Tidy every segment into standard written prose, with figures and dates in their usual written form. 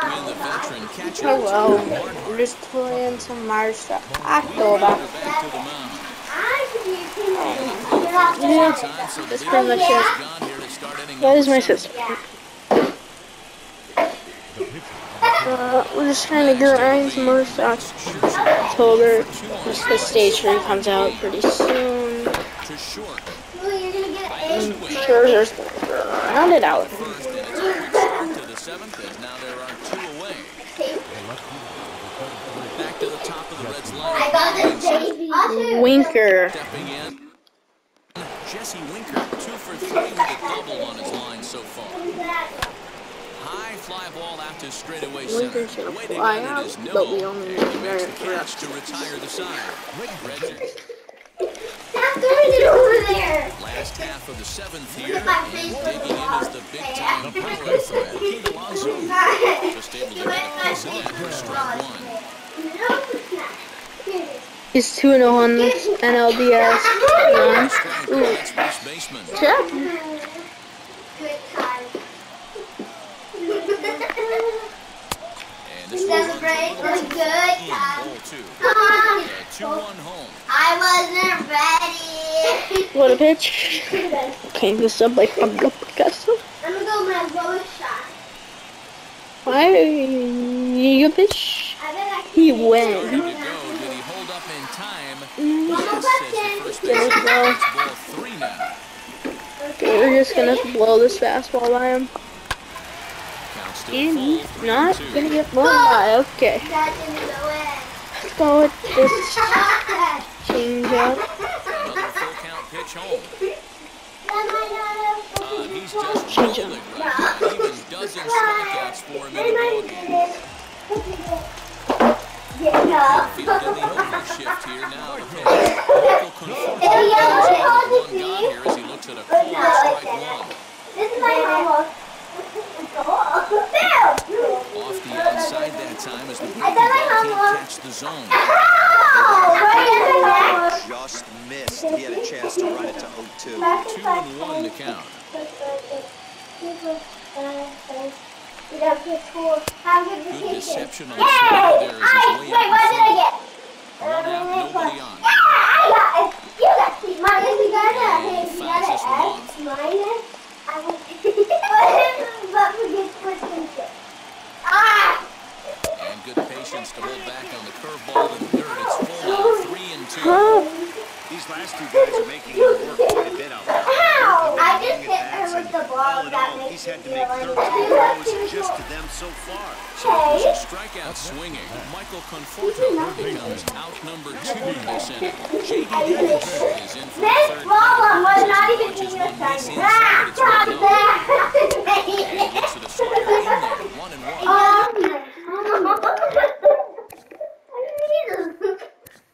when the veteran catcher. Oh well, we're just playing some Mario stuff. October. Yeah, that's pretty much it. That is my sister. We're just trying to grind some more stuff. October. The stage 3 comes out pretty soon. Scherzer's round it out. I got the Winker. Jesse Winker, 2 for 3 with a double on his line so far. High fly ball out to straightaway center. Winker's gonna fly out, but we only need very catch to retire the side. Stop throwing it over there. Last half of the 7th here, and digging in is the big-time power threat. Alonso just able to get a piece of that for strike 1. He's 2-0 on this NLDS. Check. And this was a break was good. 2-1 home. I wasn't ready. What a pitch. Okay, this up like I'm gonna I'm gonna go my lowest shot. Why you pitch? He went. Did he hold up in time? Yes, ball 3 now. We're just gonna blow this fastball by him. And he's not gonna get blown by. Okay. Let's go with this change up. Another full count pitch home. He's just rolling right now. Even dozen strikeouts for him in the ballgame. Field in the opener shift here now. The pitch. Michael Conforto has one got here as he looks at a cold strike 1. This is my homework. Off the outside that time as the breaking ball can't catch the zone. Just missed. He had a chance to run it to 0-2. 2-1 to count. Good deception on the side there as he's way out in front. 1 out, nobody on. You got money. And fouls this one off. And good patience to hold back on the curveball in third. It's full now, 3-2. These last 2 guys are making him work quite a bit out there. I just hit her with the ball. All in all, he's had to make 13 throws just to them so far. So it was a strikeout swinging. Michael Conforto becomes outnumbered 2 in this inning. J.D. Davis is in for This the 3rd. ball was not even Watches in the one base center. inside. It's 1-0. Back. And gets to the square in there, 1-1.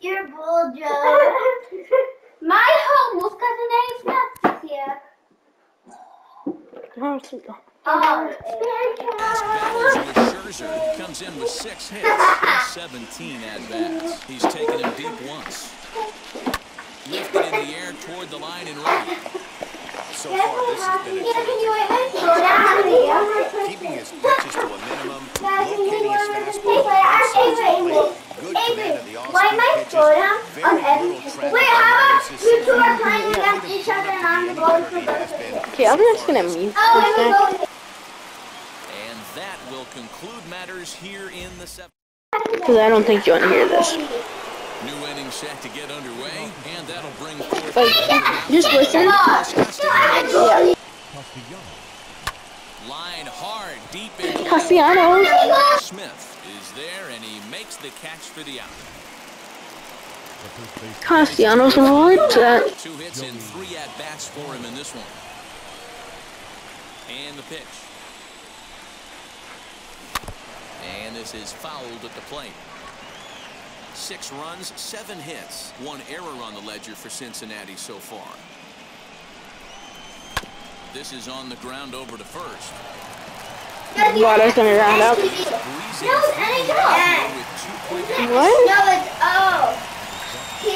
You're bull, Joe. My whole wolf cousin name's not here. Last battles with Scherzer. Comes in with 6 hits and 17 at-bats. He's taken him deep once. Lifted in the air toward the line and right. So far, this has been a keeping his pitches to a minimum, locating his fastball on both sides of the plate, good command of the off-speed pitches, very little traffic on the bases. Okay, I'm just gonna mute for a sec. And that will conclude matters here in the 7th. Because I don't think you want to hear this. New inning set to get underway, and that'll bring forth. Like, just listen. Yeah. Line hard, deep in. Castellanos. Smith is there, and he makes the catch for the out. Castellanos liked that. 2 hits and 3 at-bats for him in this one. And the pitch. And this is fouled at the plate. 6 runs, 7 hits, 1 error on the ledger for Cincinnati so far. This is on the ground over to first. Water's gonna round up. What? No, it's O. T.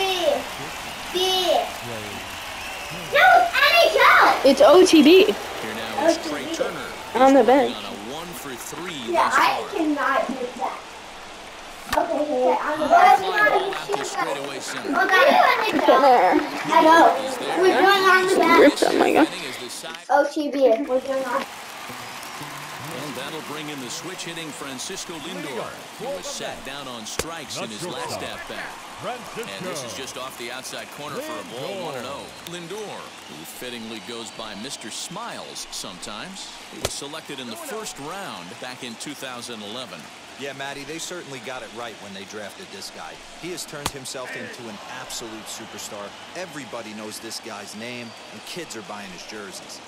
B. No, it's NHL. It's OTB Here now is Trey Turner on the bench. on a 1 for 3 Yeah, thus I far. cannot do that. Okay, here, I'm Fly ball out to straightaway center. Get there. I know. Is there. We're doing on the back. Ripped on my god. Inning as the side. OTB. We're doing on. And that'll bring in the switch hitting Francisco Lindor, who was sat down on strikes in his last at-bat. And this is just off the outside corner for a ball 1-0. Lindor, who fittingly goes by Mr. Smiles sometimes. He was selected in the first round back in 2011. Yeah, Matty, they certainly got it right when they drafted this guy. He has turned himself into an absolute superstar. Everybody knows this guy's name, and kids are buying his jerseys.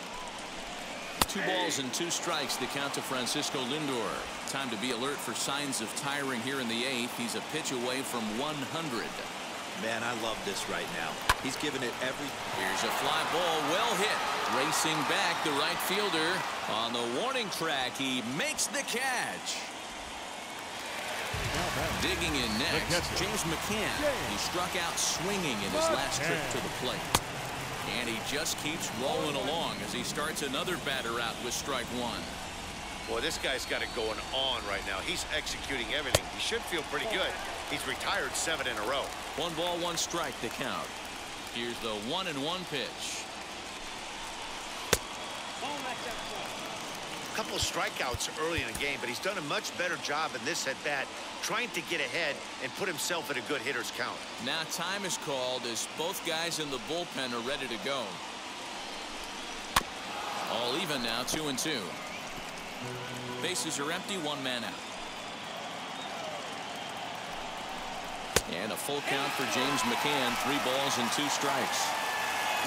2 balls and 2 strikes, the count to Francisco Lindor. Time to be alert for signs of tiring here in the 8th. He's a pitch away from 100. Man, I love this right now. He's giving it every... Here's a fly ball, well hit. Racing back, the right fielder. On the warning track, he makes the catch. Digging in next, James McCann. He struck out swinging in his last trip to the plate. And he just keeps rolling along as he starts another batter out with strike 1. Boy, this guy's got it going on right now. He's executing everything. He should feel pretty good. He's retired 7 in a row. 1 ball, 1 strike to count. Here's the 1-1 pitch. A couple of strikeouts early in the game, but he's done a much better job in this at-bat trying to get ahead and put himself in a good hitter's count. Now time is called as both guys in the bullpen are ready to go. All even now, 2-2. Bases are empty, 1 man out. And a full count for James McCann, 3 balls and 2 strikes.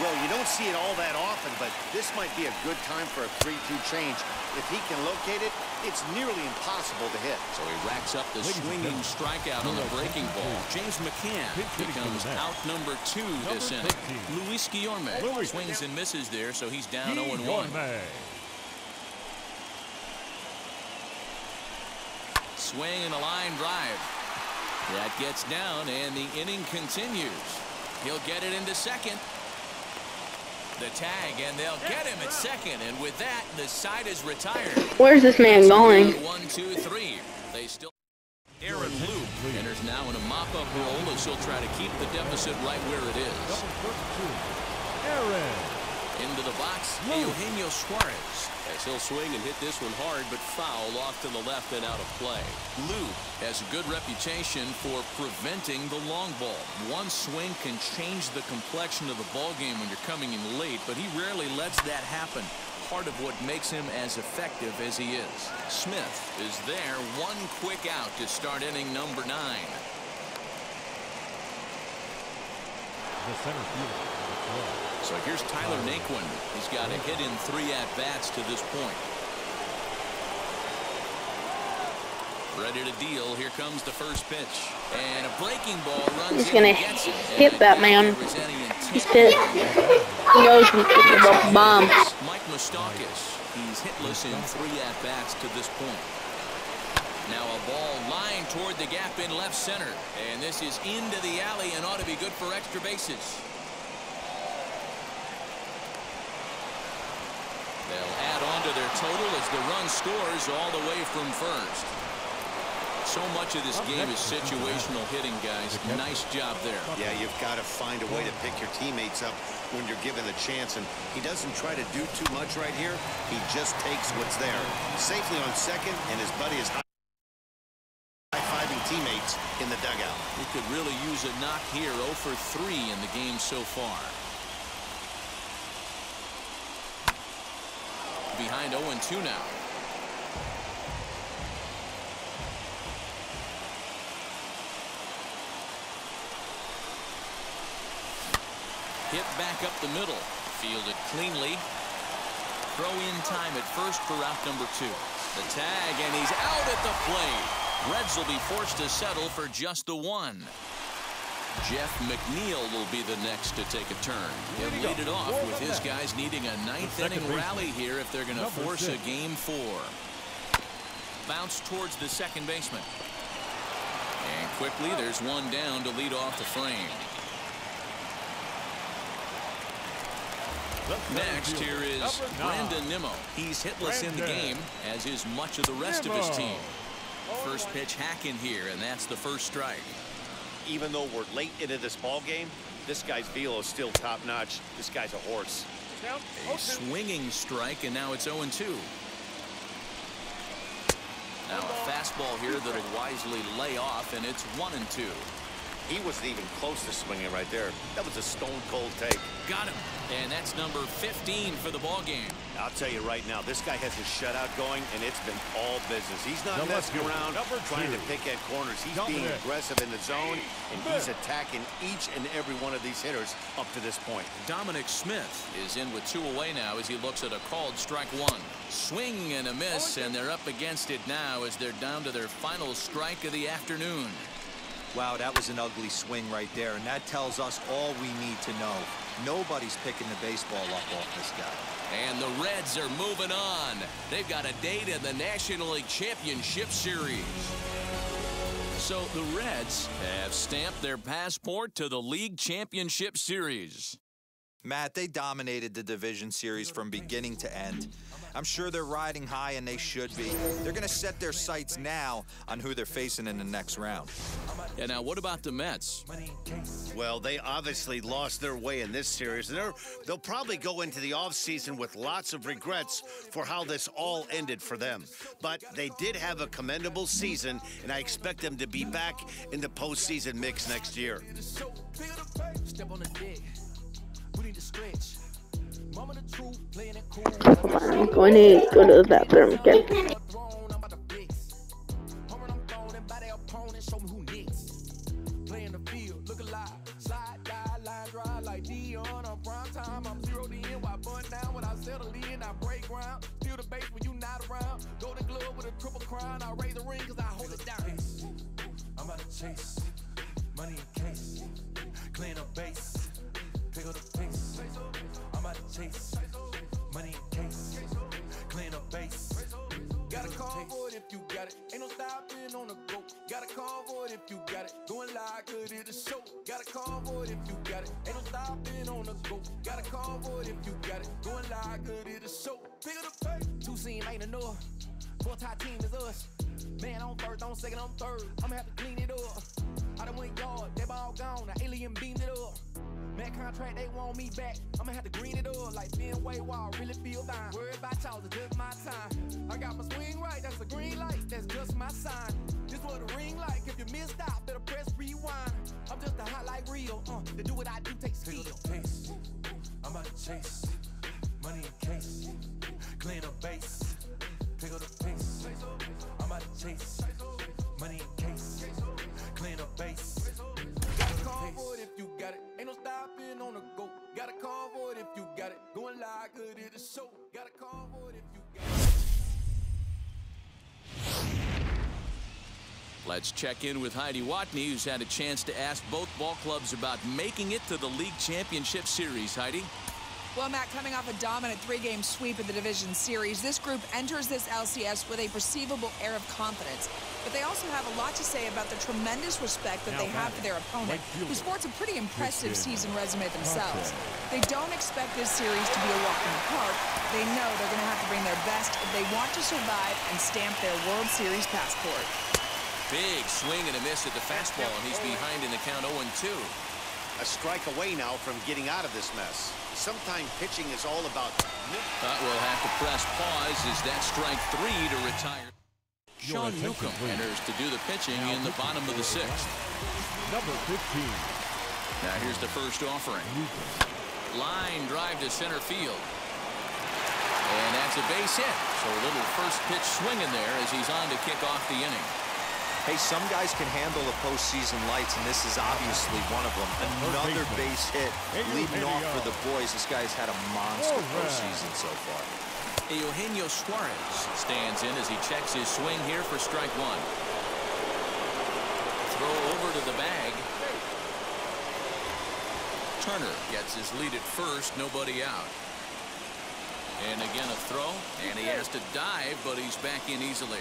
Well, you don't see it all that often, but this might be a good time for a 3-2 change. If he can locate it, it's nearly impossible to hit. So he racks up the swinging strikeout on the breaking ball. James McCann becomes out number 2 this inning. Luis Guillorme swings and misses there, so he's down 0-1. Swing and a line drive. That gets down, and the inning continues. He'll get it into second. The tag, and they'll get him at second, and with that, the side is retired. Where's this man going? 1, 2, 3. They still. Aaron Loop enters now in a mop-up role as he'll try to keep the deficit right where it is. Into the box, Eugenio Suarez, as he'll swing and hit this one hard, but foul off to the left and out of play. Loop has a good reputation for preventing the long ball. One swing can change the complexion of the ball game when you're coming in late, but he rarely lets that happen. Part of what makes him as effective as he is. Smith is there, 1 quick out to start inning number 9. The center fielder. So here's Tyler Naquin. He's got a hit in 3 at-bats to this point. Ready to deal. Here comes the first pitch. And a breaking ball runs. He's gonna hit that man. He's pissed. He knows he's picking up bombs. Mike Moustakas. He's hitless in 3 at-bats to this point. Now a ball lined toward the gap in left center. And this is into the alley and ought to be good for extra bases. They'll add on to their total as the run scores all the way from first. So much of this game is situational hitting, guys. Nice job there. Yeah, you've got to find a way to pick your teammates up when you're given the chance, and he doesn't try to do too much right here. He just takes what's there. Safely on second, and his buddy is high-fiving teammates in the dugout. He could really use a knock here. 0 for 3 in the game so far. Behind 0-2 now. Hit back up the middle. Fielded cleanly. Throw in time at first for out number 2. The tag, and he's out at the plate. Reds will be forced to settle for just the 1. Jeff McNeil will be the next to take a turn. He'll lead it off with his guys needing a 9th inning rally here if they're going to force a game 4. Bounce towards the second baseman. And quickly there's one down to lead off the frame. Next, here is Brandon Nimmo. He's hitless in the game, as is much of the rest of his team. First pitch hacking here, and that's the first strike. Even though we're late into this ball game, this guy's velo is still top-notch. This guy's a horse. A swinging strike, and now it's 0-2. Now a fastball here that'll wisely lay off, and it's 1-2. He wasn't even close to swinging right there. That was a stone-cold take. Got him. And that's number 15 for the ball game. I'll tell you right now, this guy has a shutout going, and it's been all business. He's not messing around trying to pick at corners. He's being aggressive in the zone, and he's attacking each and every one of these hitters up to this point. Dominic Smith is in with 2 away now as he looks at a called strike 1. Swing and a miss, and they're up against it now as they're down to their final strike of the afternoon. Wow, that was an ugly swing right there, and that tells us all we need to know. Nobody's picking the baseball up off this guy. And the Reds are moving on. They've got a date in the National League Championship Series. So the Reds have stamped their passport to the League Championship Series. Matt, they dominated the division series from beginning to end. I'm sure they're riding high, and they should be. They're going to set their sights now on who they're facing in the next round. And now what about the Mets? Well, they obviously lost their way in this series, and they'll probably go into the offseason with lots of regrets for how this all ended for them. But they did have a commendable season, and I expect them to be back in the postseason mix next year. Step on the deck. We need to stretch. Mama the truth, playing it cool. I'm going to go to the bathroom again. Playing the field, look alive. Slide, die, line, dry like Dion on prime time. I'm 0 to end, why bun down when I settle in, I break ground. Steal the base when you not around. Golden glove with a triple crown. I raise the ring cause I hold it down. I'm about to chase money in case. Clean up base. Pick up the pace. I'm about to chase money in case. Clean up base. Got a call for it if you got it. Ain't no stopping on the go. Got a call for it if you got it. Going live, good it a show. Got a call for it if you got it. Ain't no stopping on the go. Got a call for it if you got it. Going live, good it a show. Pick up the pace. 2 seam ain't enough. 4-tie team is us. Man on first, on second, on third. I'ma have to clean it up. I done went yard, that ball gone. The alien beamed it up. Man contract, they want me back. I'ma have to green it up like Fenway Wall. Really feel fine. Worried about y'all, it's just my time. I got my swing right, that's a green light. That's just my sign. This what a ring like. If you missed out, better press rewind. I'm just a highlight reel. To do what I do takes skill. I'm about to chase money in case. Clean up base. Pick up the pace. I'm about to chase money in case. Clean up base. Got a call for it if you got it. Ain't no stopping on the go. Got a call for it if you got it. Going live, good it a show. Got a call for it if you got it. Let's check in with Heidi Watney, who's had a chance to ask both ball clubs about making it to the League Championship Series. Heidi? Well, Matt, coming off a dominant 3-game sweep in the division series, this group enters this LCS with a perceivable air of confidence. But they also have a lot to say about the tremendous respect that they have for their opponent, who sports a pretty impressive season resume themselves. They don't expect this series to be a walk in the park. They know they're going to have to bring their best if they want to survive and stamp their World Series passport. Big swing and a miss at the fastball, and he's behind in the count 0-2. A strike away now from getting out of this mess. Sometimes pitching is all about... But we'll have to press pause as that strike 3 to retire. Sean Newcomb enters to do the pitching in the bottom of the 6th. Number 15. Now here's the first offering. Line drive to center field. And that's a base hit. So a little first pitch swinging there as he's on to kick off the inning. Hey, some guys can handle the postseason lights, and this is obviously one of them. Another base hit leading off for the boys. This guy's had a monster postseason so far. Eugenio Suarez stands in as he checks his swing here for strike 1. Throw over to the bag. Turner gets his lead at first, nobody out. And again a throw, and he has to dive, but he's back in easily.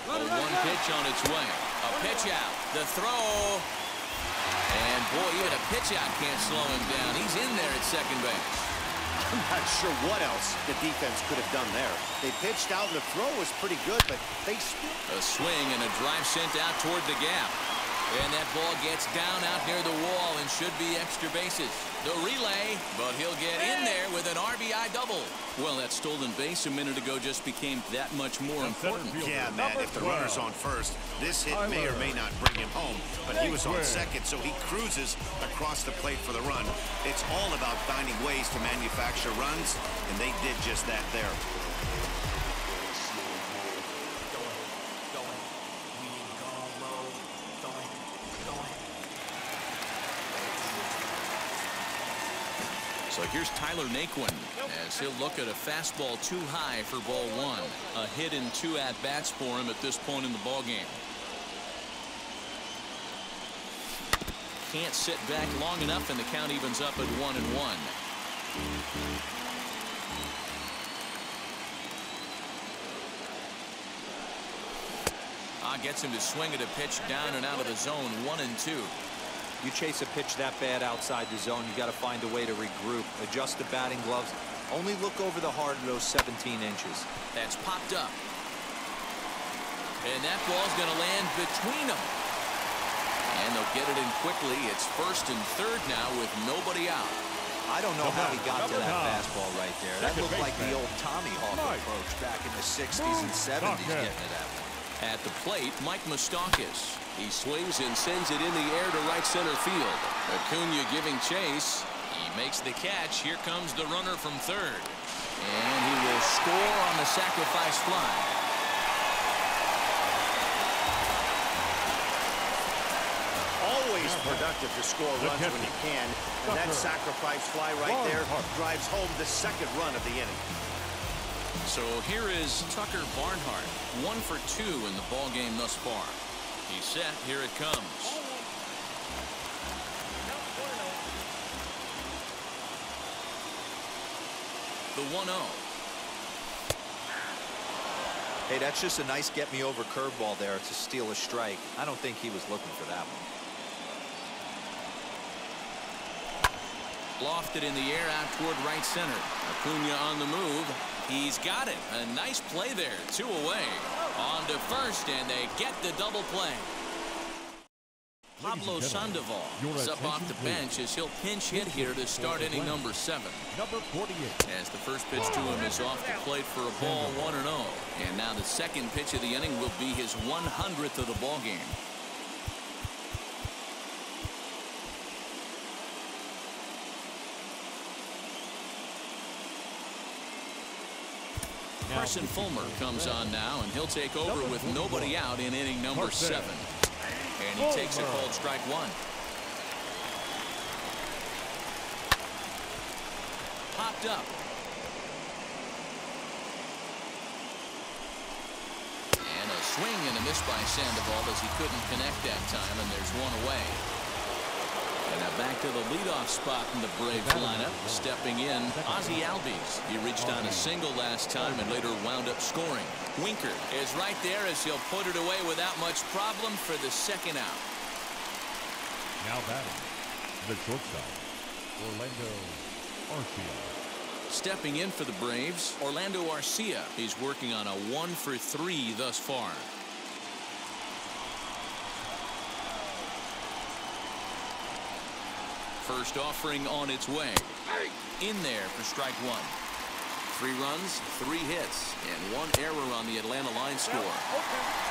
A 1 pitch on its way. A pitch out. The throw. And, boy, even a pitch out can't slow him down. He's in there at second base. I'm not sure what else the defense could have done there. They pitched out, and the throw was pretty good, but they... A swing and a drive sent out toward the gap. And that ball gets down out near the wall and should be extra bases. The relay, but he'll get in there with an RBI double. Well, that stolen base a minute ago just became that much more important. Yeah, Matt, if the runner's on first, this hit may or may not bring him home. But he was on second, so he cruises across the plate for the run. It's all about finding ways to manufacture runs, and they did just that there. So here's Tyler Naquin as he'll look at a fastball too high for ball one. A hit and 2 at-bats for him at this point in the ballgame. Can't sit back long enough, and the count evens up at 1-1. Gets him to swing at a pitch down and out of the zone. 1-2. You chase a pitch that bad outside the zone, you got to find a way to regroup, adjust the batting gloves. Only look over the heart of those 17 inches. That's popped up. And that ball's going to land between them. And they'll get it in quickly. It's first and third now with nobody out. I don't know how he got to that fastball right there. That looked like the old Tommy Hawk approach back in the 60s and 70s getting it at one. At the plate, Mike Moustakas. He swings and sends it in the air to right center field. Acuna giving chase. He makes the catch. Here comes the runner from third. And he will score on the sacrifice fly. Always productive to score runs when you can. And that sacrifice fly right there drives home the second run of the inning. So here is Tucker Barnhart, 1 for 2 in the ball game thus far. He's set. Here it comes. The 1-0. Hey, that's just a nice get-me-over curveball there to steal a strike. I don't think he was looking for that one. Lofted in the air out toward right center. Acuna on the move. He's got it. A nice play there. 2 away. On to first, and they get the double play. Pablo Sandoval is up off the bench as he'll pinch hit here to start inning number 7. Number 48. As the first pitch to him is off the plate for a ball, 1-0. And now the second pitch of the inning will be his 100th of the ball game. Carson Fulmer comes on now, and he'll take over with nobody out in inning number 7. And he takes a called strike 1. Popped up. And a swing and a miss by Sandoval as he couldn't connect that time, and there's 1 away. And now back to the leadoff spot in the Braves lineup. Stepping in, Ozzie Albies. He reached on a single last time and later wound up scoring. Winker is right there as he'll put it away without much problem for the second out. Now batting, the shortstop, Orlando Arcia. Stepping in for the Braves, Orlando Arcia. He's working on a 1 for 3 thus far. First offering on its way. In there for strike 1. 3 runs, 3 hits, and 1 error on the Atlanta line score.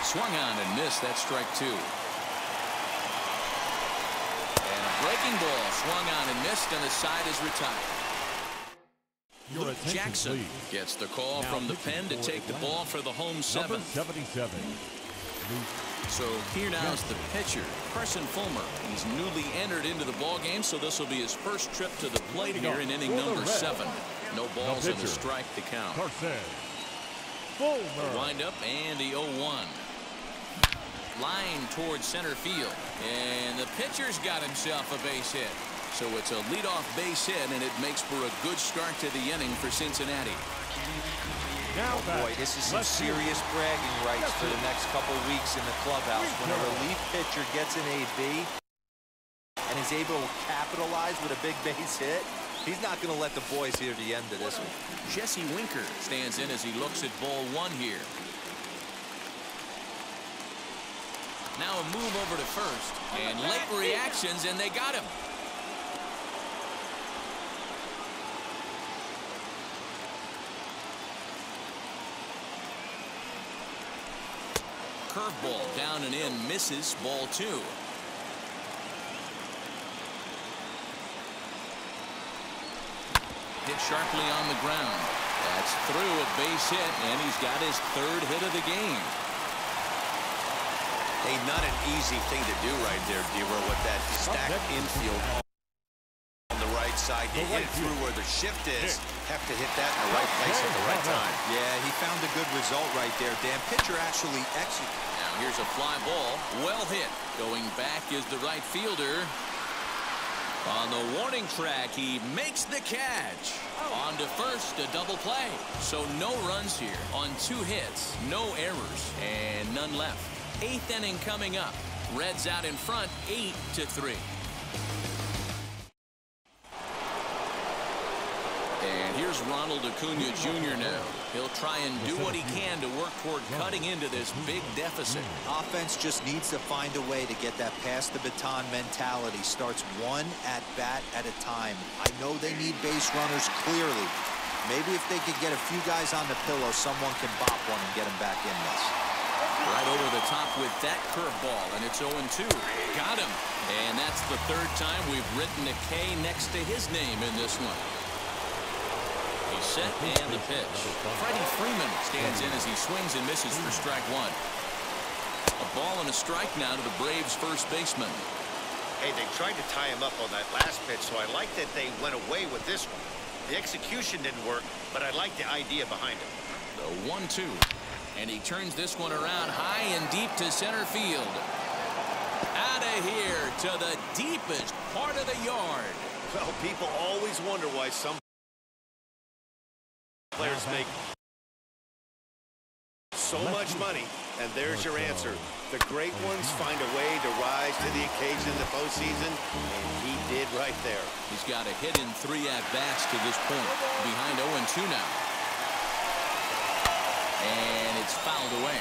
Swung on and missed. That's strike 2. And a breaking ball swung on and missed, and the side is retired. Luke Jackson gets the call from the pen to take the ball for the home 7th. 77. So here now is the pitcher, Carson Fulmer. He's newly entered into the ball game, so this will be his first trip to the plate here in inning number 7. No balls and a strike to count. Carson Fulmer. The windup and the 0-1. Line towards center field, and the pitcher's got himself a base hit. So it's a leadoff base hit, and it makes for a good start to the inning for Cincinnati. Now Oh boy, this is some serious bragging rights for the next couple weeks in the clubhouse. When a relief pitcher gets an AB and is able to capitalize with a big base hit, he's not going to let the boys hear the end of this one. Jesse Winker stands in as he looks at ball one here. Now a move over to first, and late reactions, and they got him. Curveball down and in, misses, ball two. Hit sharply on the ground. That's through a base hit, and he's got his third hit of the game. Hey, not an easy thing to do right there, D-Row, with that stacked infield on the right side. You hit it through where the shift is. Have to hit that in the right place at the right time. Yeah, he found a good result right there, Dan. Pitcher actually executed. Now here's a fly ball. Well hit. Going back is the right fielder. On the warning track, he makes the catch. On to first, a double play. So no runs here on 2 hits, no errors, and none left. 8th inning coming up. Reds out in front, 8-3. And here's Ronald Acuna Jr. now. He'll try and do what he can to work toward cutting into this big deficit. Offense just needs to find a way to get that pass the baton mentality. Starts one at bat at a time. I know they need base runners clearly. Maybe if they could get a few guys on the pillow, someone can bop one and get him back in this. Right over the top with that curveball, and it's 0-2. Got him. And that's the 3rd time we've written a K next to his name in this one. He's set and the pitch. Freddie Freeman stands in as he swings and misses for strike 1. A ball and a strike now to the Braves' first baseman. Hey, they tried to tie him up on that last pitch, so I like that they went away with this one. The execution didn't work, but I like the idea behind it. The 1-2. And he turns this one around high and deep to center field. Out of here to the deepest part of the yard. Well, people always wonder why some players make so much money, and there's your answer. The great ones find a way to rise to the occasion in the postseason, and he did right there. He's got a hit in 3 at-bats to this point. Behind 0-2 now. And it's fouled away.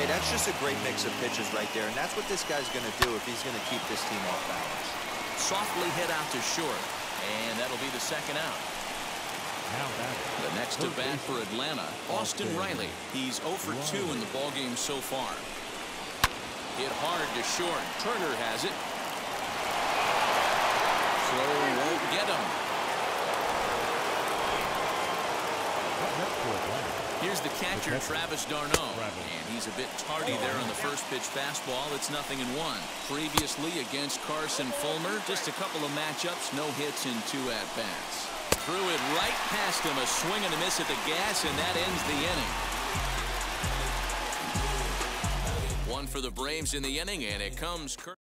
Hey, that's just a great mix of pitches right there, and that's what this guy's going to do if he's going to keep this team off balance. Softly hit out to short, and that'll be the 2nd out. The next to bat for Atlanta, Austin Riley. He's 0 for 2 in the ballgame so far. Hit hard to short. Turner has it. Throw won't get him. Here's the catcher, Travis d'Arnaud, and he's a bit tardy there on the first pitch fastball. It's 0-1. Previously against Carson Fulmer, just a couple of matchups, no hits in 2 at-bats. Threw it right past him, a swing and a miss at the gas, and that ends the inning. 1 for the Braves in the inning, and it comes Kurt.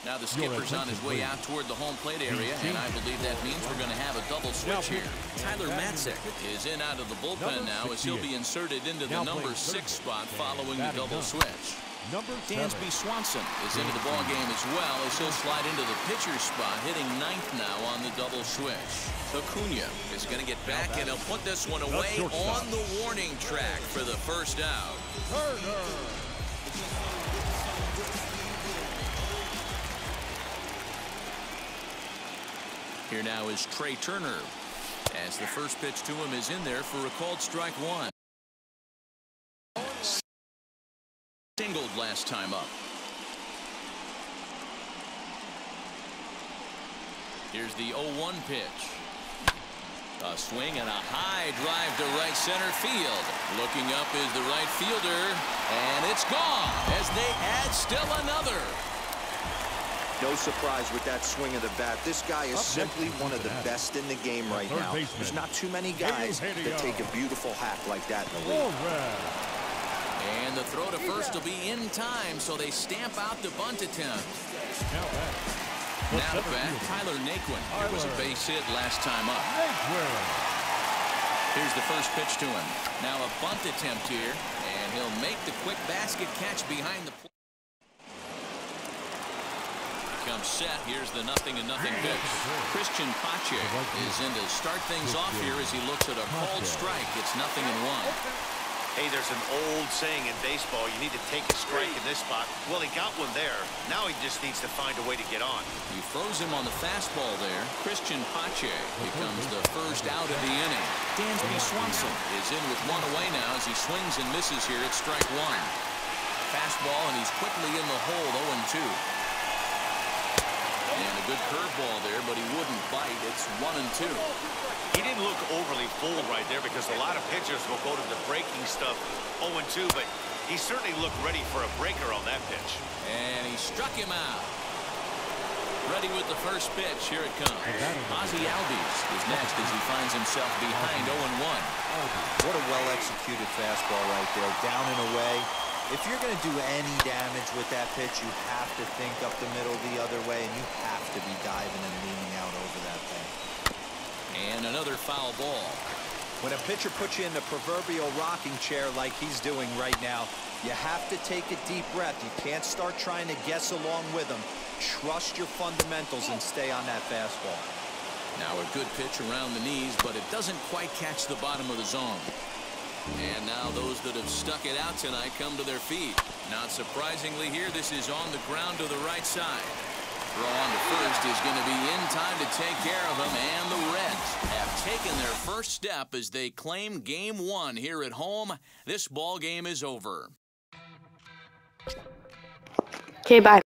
Now the skipper's on his way out toward the home plate area, and I believe that means we're going to have a double switch here. Tyler Matzek is in out of the bullpen now as he'll be inserted into the number 6 spot following the double switch. Dansby Swanson is into the ballgame as well as he'll slide into the pitcher's spot, hitting 9th now on the double switch. Acuna is going to get back, and he'll put this one away on the warning track for the first out. Here now is Trey Turner, as the first pitch to him is in there for a called strike 1. Singled last time up. Here's the 0-1 pitch. A swing and a high drive to right center field. Looking up is the right fielder, and it's gone as they add still another. No surprise with that swing of the bat. This guy is simply one of the best in the game right now. There's not too many guys that take a beautiful hack like that in the league. And the throw to first will be in time, so they stamp out the bunt attempt. Now to bat, Tyler Naquin. It was a base hit last time up. Here's the first pitch to him. Now a bunt attempt here, and he'll make the quick basket catch behind the plate. Comes set. Here's the 0-0 pitch. Christian Pache is in to start things off here as he looks at a called strike. It's 0-1. Hey, there's an old saying in baseball, you need to take a strike in this spot. Well, he got one there. Now he just needs to find a way to get on. He throws him on the fastball there. Christian Pache becomes the first out of the inning. Dansby Swanson is in with one away now as he swings and misses here at strike one. Fastball, and he's quickly in the hole, 0-2. And a good curveball there, but he wouldn't bite. It's 1-2. He didn't look overly fooled right there because a lot of pitchers will go to the breaking stuff 0-2, but he certainly looked ready for a breaker on that pitch. And he struck him out. Ready with the first pitch. Here it comes. Ozzie Albies is next as he finds himself behind 0-1. What a well-executed fastball right there. Down and away. If you're going to do any damage with that pitch, you have to think up the middle the other way, and you have to be diving and leaning out over that thing. And another foul ball. When a pitcher puts you in the proverbial rocking chair like he's doing right now, you have to take a deep breath. You can't start trying to guess along with him. Trust your fundamentals and stay on that fastball. Now a good pitch around the knees, but it doesn't quite catch the bottom of the zone. And now those that have stuck it out tonight come to their feet. Not surprisingly here, this is on the ground to the right side. Throw on to first is going to be in time to take care of him, and the Reds have taken their first step as they claim Game 1 here at home. This ball game is over. Okay, bye.